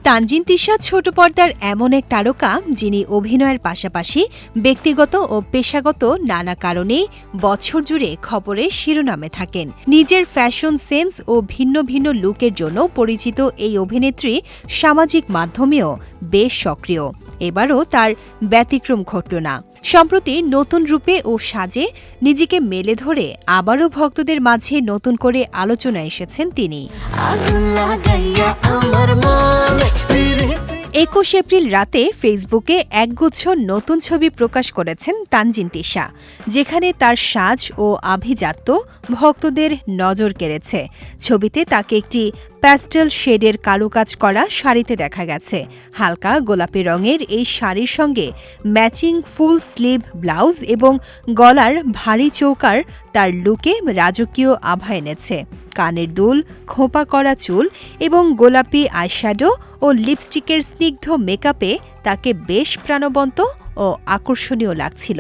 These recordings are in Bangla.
তানজিন তিশা ছোট পর্দার এমন এক তারকা যিনি অভিনয়ের পাশাপাশি ব্যক্তিগত ও পেশাগত নানা কারণে বছর জুড়ে খবরের শিরোনামে থাকেন। নিজের ফ্যাশন সেন্স ও ভিন্ন ভিন্ন লুকের জন্য পরিচিত এই অভিনেত্রী সামাজিক মাধ্যমেও বেশ সক্রিয়। এবারও তার ব্যতিক্রম ঘটল না। সম্প্রতি নতুন রূপে ও সাজে নিজেকে মেলে ধরে আবারও ভক্তদের মাঝে নতুন করে আলোচনায় এসেছেন তিনি। ২১ এপ্রিল রাতে ফেসবুকে একগুচ্ছ নতুন ছবি প্রকাশ করেছেন তানজিন তিশা, যেখানে তার সাজ ও আভিজাত্য ভক্তদের নজর কেড়েছে। ছবিতে তাকে একটি প্যাস্টেল শেডের কারুকাজ করা শাড়িতে দেখা গেছে। হালকা গোলাপি রঙের এই শাড়ির সঙ্গে ম্যাচিং ফুল স্লিভ ব্লাউজ এবং গলার ভারী চৌকার তার লুকে রাজকীয় আভা এনেছে। কানের দুল, খোঁপা করা চুল এবং গোলাপি আইশ্যাডো ও লিপস্টিকের স্নিগ্ধ মেকআপে তাকে বেশ প্রাণবন্ত ও আকর্ষণীয় লাগছিল।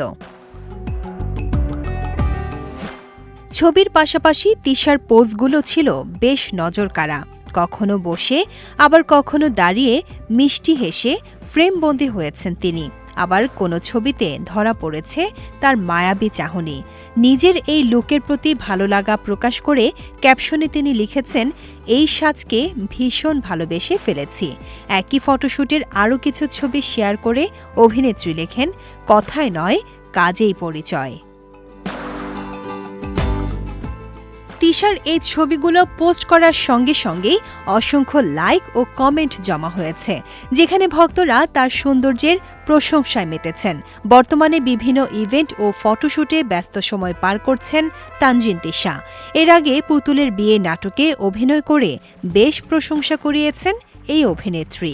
ছবির পাশাপাশি তিশার পোজগুলো ছিল বেশ নজরকাড়া। কখনো বসে আবার কখনো দাঁড়িয়ে মিষ্টি হেসে ফ্রেমবন্দি হয়েছেন তিনি। আবার কোনো ছবিতে ধরা পড়েছে তার মায়াবী চাহনি। নিজের এই লুকের প্রতি ভালো লাগা প্রকাশ করে ক্যাপশনে তিনি লিখেছেন, এই সাজকে ভীষণ ভালোবেসে ফেলেছি। একই ফটোশ্যুটের আরও কিছু ছবি শেয়ার করে অভিনেত্রী লেখেন, কথায় নয় কাজেই পরিচয়। তিশার এই ছবিগুলো পোস্ট করার সঙ্গে সঙ্গেই অসংখ্য লাইক ও কমেন্ট জমা হয়েছে, যেখানে ভক্তরা তার সৌন্দর্যের প্রশংসায় মেতেছেন। বর্তমানে বিভিন্ন ইভেন্ট ও ফটোশ্যুটে ব্যস্ত সময় পার করছেন তানজিন তিশা। এর আগে পুতুলের বিয়ে নাটকে অভিনয় করে বেশ প্রশংসা কুড়িয়েছেন এই অভিনেত্রী।